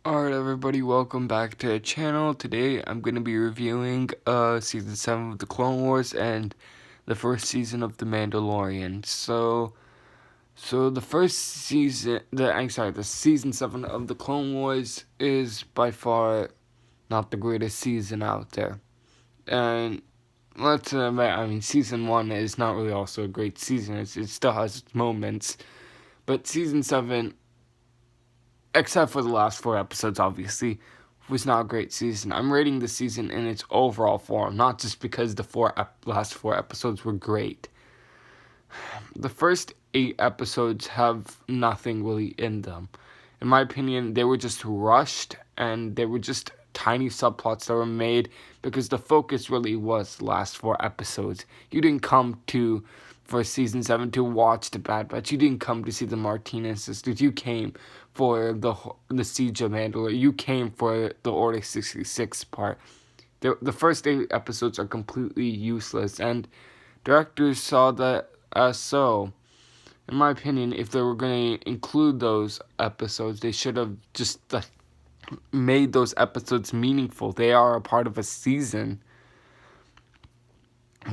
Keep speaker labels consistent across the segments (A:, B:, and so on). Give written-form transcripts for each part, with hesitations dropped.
A: Alright everybody, welcome back to the channel. Today I'm going to be reviewing Season 7 of the Clone Wars and the first season of the Mandalorian. So the first season, the Season 7 of the Clone Wars is by far not the greatest season out there. And let's admit, Season 1 is not really also a great season. It still has its moments. But Season 7, except for the last 4 episodes, obviously, was not a great season. I'm rating the season in its overall form, not just because the last 4 episodes were great. The first 8 episodes have nothing really in them. In my opinion, they were just rushed, and they were just tiny subplots that were made because the focus really was the last 4 episodes. You didn't come to for season 7 to watch the Bad Batch. You didn't come to see the Martinez sisters. You came for the Siege of Mandalore. You came for the Order 66 part. The first 8 episodes are completely useless, and directors saw that as so. In my opinion, if they were going to include those episodes, they should have just made those episodes meaningful. They are a part of a season,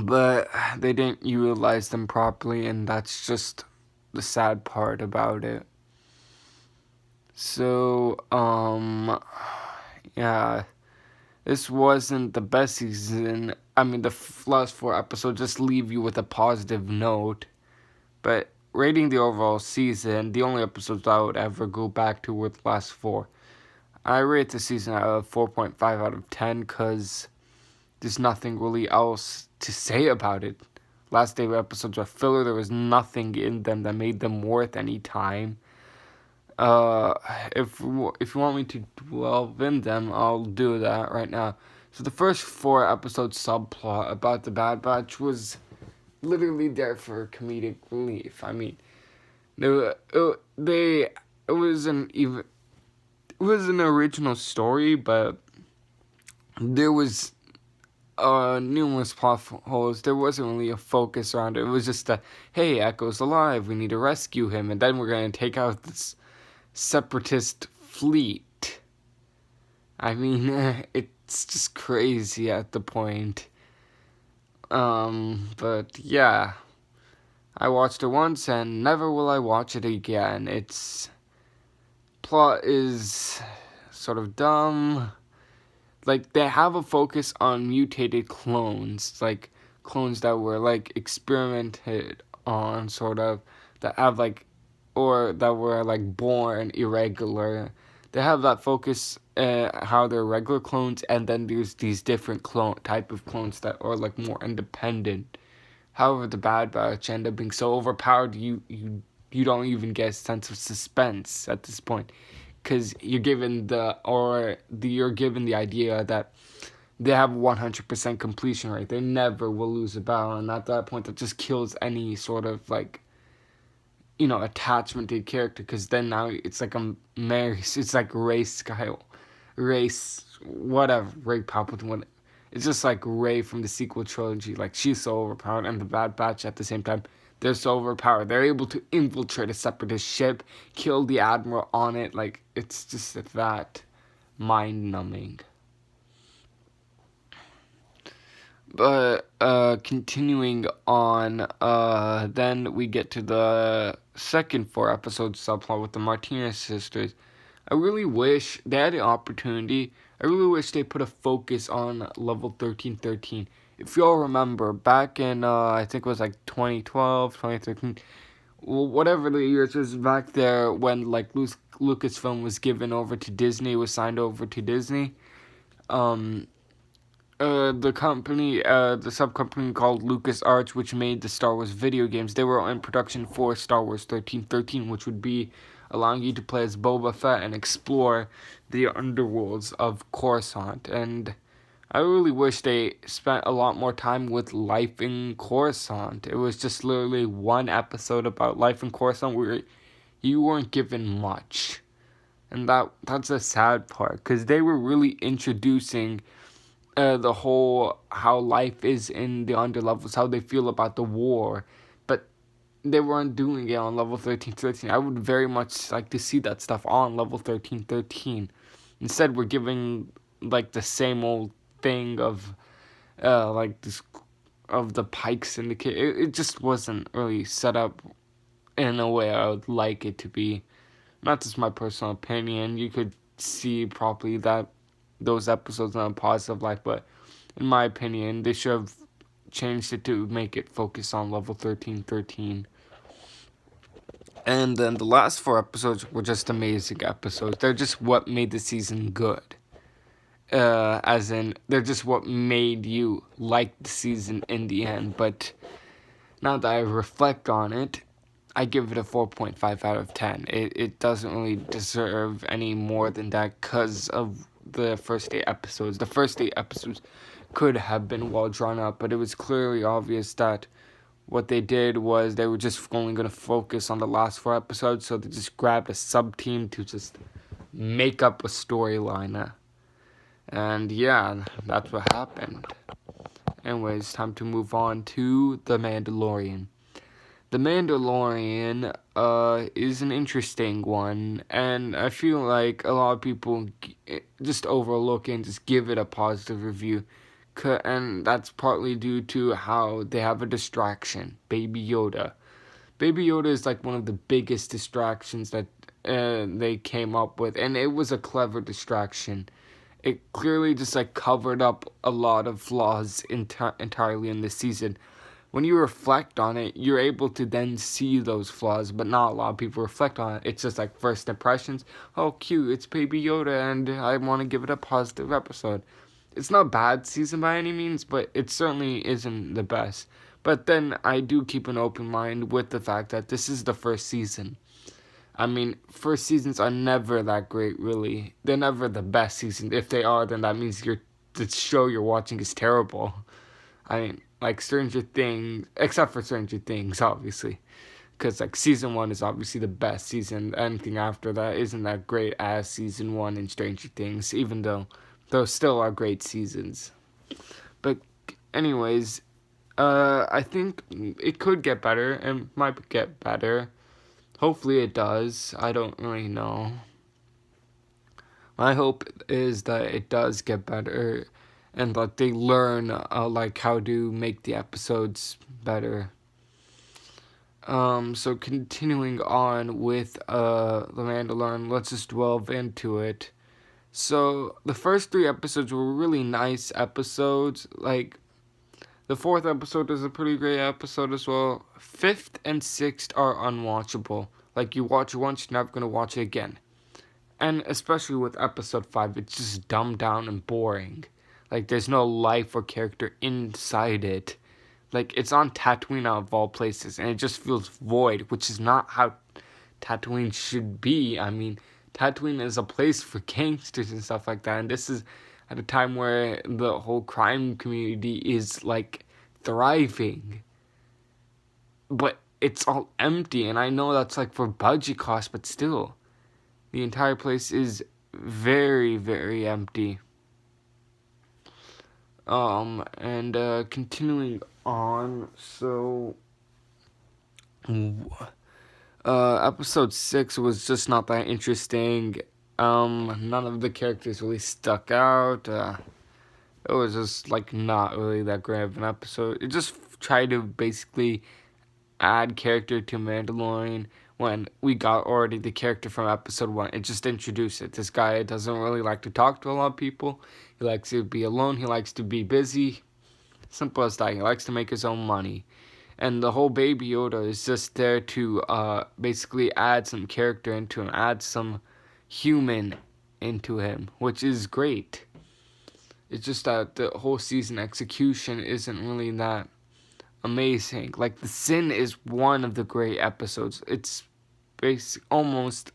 A: but they didn't utilize them properly, and that's just the sad part about it. So, yeah, this wasn't the best season. The last 4 episodes just leave you with a positive note, but rating the overall season, the only episodes I would ever go back to were the last 4. I rate the season out of 4.5 out of 10 because there's nothing really else to say about it. Last day episodes were filler. There was nothing in them that made them worth any time. If you want me to delve in them, I'll do that right now. So the first 4 episode subplot about the Bad Batch was literally there for comedic relief. It was an original story, but there was numerous plot holes. There wasn't really a focus around it. It was just hey, Echo's alive. We need to rescue him, and then we're gonna take out this separatist fleet. It's just crazy at the point. But yeah, I watched it once and never will I watch it again. Its plot is sort of dumb. Like, they have a focus on mutated clones, like clones that were like experimented on, sort of, that have like, or that were like born irregular. They have that focus, how they're regular clones, and then there's these different type of clones that are like more independent. However, the Bad Batch end up being so overpowered, you don't even get a sense of suspense at this point, because you're given the idea that they have 100% completion rate. They never will lose a battle, and at that point, that just kills any sort of like, attachment to the character, because then now it's like it's like Ray Palpatine. It's just like Ray from the sequel trilogy. Like, she's so overpowered, and the Bad Batch at the same time, they're so overpowered. They're able to infiltrate a separatist ship, kill the admiral on it. Like, it's just that mind-numbing. But continuing on, then we get to the second 4 episode subplot with the Martinez sisters. I really wish they had an opportunity. I really wish they put a focus on level 1313. If y'all remember, back in, I think it was like 2012, 2013, whatever the years was back there when like Lucasfilm was given over to Disney, was signed over to Disney. The sub-company called LucasArts, which made the Star Wars video games, they were in production for Star Wars 1313, which would be allowing you to play as Boba Fett and explore the underworlds of Coruscant. And I really wish they spent a lot more time with life in Coruscant. It was just literally 1 episode about life in Coruscant where you weren't given much. And that's a sad part, because they were really introducing the whole how life is in the underlevels, how they feel about the war, but they weren't doing it on level 1313. I would very much like to see that stuff on level 1313. Instead, we're giving like the same old thing of like this of the Pike Syndicate. It just wasn't really set up in a way I would like it to be. Not just my personal opinion. You could see probably that those episodes in a positive light, but in my opinion, they should have changed it to make it focus on level 1313. And then the last 4 episodes were just amazing episodes. They're just what made the season good. As in, they're just what made you like the season in the end. But now that I reflect on it, I give it a 4.5 out of 10. It doesn't really deserve any more than that because of the first 8 episodes. The first 8 episodes could have been well drawn up, but it was clearly obvious that what they did was they were just only going to focus on the last 4 episodes, so they just grabbed a sub-team to just make up a storyline. And yeah, that's what happened. Anyways, time to move on to The Mandalorian. The Mandalorian is an interesting one, and I feel like a lot of people just overlook and just give it a positive review. And that's partly due to how they have a distraction, Baby Yoda. Baby Yoda is like one of the biggest distractions that they came up with, and it was a clever distraction. It clearly just like covered up a lot of flaws entirely in this season. When you reflect on it, you're able to then see those flaws, but not a lot of people reflect on it. It's just like first impressions. Oh, cute, it's Baby Yoda, and I want to give it a positive episode. It's not a bad season by any means, but it certainly isn't the best. But then I do keep an open mind with the fact that this is the first season. I mean, first seasons are never that great, really. They're never the best season. If they are, then that means the show you're watching is terrible. I mean, like Stranger Things, except for Stranger Things, obviously. Because, like, season 1 is obviously the best season. Anything after that isn't that great as season 1 in Stranger Things, even though those still are great seasons. But, anyways, I think it could get better and might get better. Hopefully it does. I don't really know. My hope is that it does get better and that they learn like how to make the episodes better. So continuing on with The Mandalorian, let's just delve into it. So the first 3 episodes were really nice episodes. Like the 4th episode is a pretty great episode as well. 5th and 6th are unwatchable. Like you watch it once, you're never gonna watch it again. And especially with episode 5, it's just dumbed down and boring. Like there's no life or character inside it. Like it's on Tatooine out of all places, and it just feels void, which is not how Tatooine should be. I mean, Tatooine is a place for gangsters and stuff like that, and this is at a time where the whole crime community is like thriving. But it's all empty, and I know that's like for budget costs, but still, the entire place is very, very empty. And continuing on, so episode 6 was just not that interesting. None of the characters really stuck out. It was just like not really that great of an episode. It just tried to basically add character to Mandalorian when we got already the character from episode 1. It just introduced it. This guy doesn't really like to talk to a lot of people. He likes to be alone. He likes to be busy. Simple as that. He likes to make his own money. And the whole Baby Yoda is just there to basically add some character into him, add some human into him, which is great. It's just that the whole season execution isn't really that amazing. Like, The Sin is one of the great episodes. It's almost...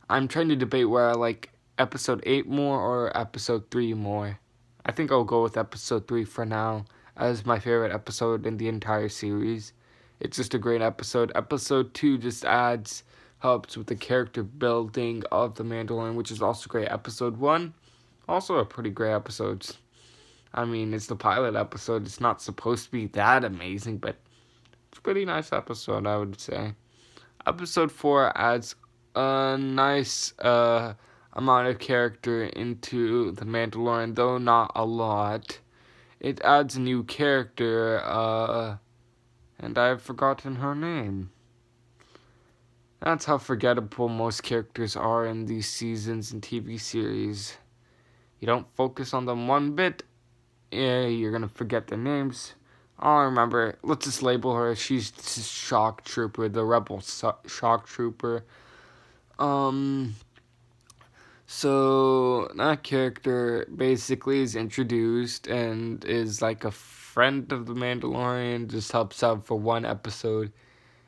A: I'm trying to debate where I like episode 8 more or episode 3 more. I think I'll go with episode 3 for now as my favorite episode in the entire series. It's just a great episode. Episode 2 just helps with the character building of the Mandalorian, which is also great. Episode 1, also a pretty great episode. I mean, it's the pilot episode. It's not supposed to be that amazing, but It's a pretty nice episode, I would say. Episode 4 adds a nice amount of character into the Mandalorian, though not a lot. It adds a new character, and I've forgotten her name. That's how forgettable most characters are in these seasons and TV series. You don't focus on them one bit, yeah, you're gonna forget their names. I'll remember. Let's just label her. She's Shock Trooper, the Rebel Shock Trooper. Um, so that character basically is introduced and is like a friend of the Mandalorian, just helps out for one episode,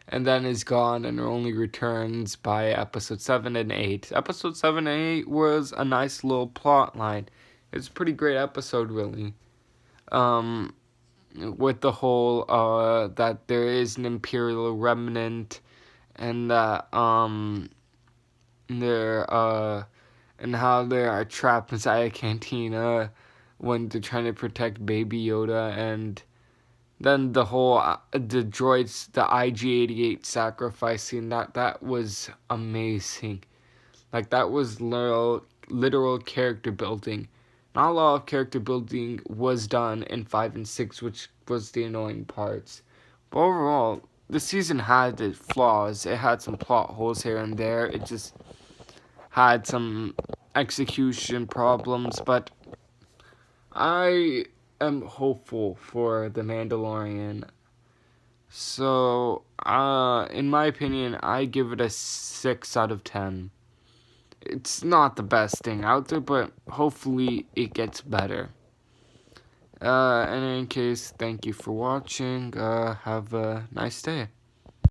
A: and then is gone and only returns by episode 7 and 8. Episode 7 and 8 was a nice little plot line. It's a pretty great episode, really. With the whole that there is an Imperial remnant, and that they're and how they are trapped inside a cantina when they're trying to protect Baby Yoda, and then the whole the droids, the IG-88 sacrificing, that was amazing. Like, that was literal character building. Not a lot of character building was done in 5 and 6, which was the annoying parts. But overall, the season had its flaws. It had some plot holes here and there. It just had some execution problems, but I am hopeful for The Mandalorian. So, in my opinion, I give it a 6 out of 10. It's not the best thing out there, but hopefully it gets better. In any case, thank you for watching. Have a nice day.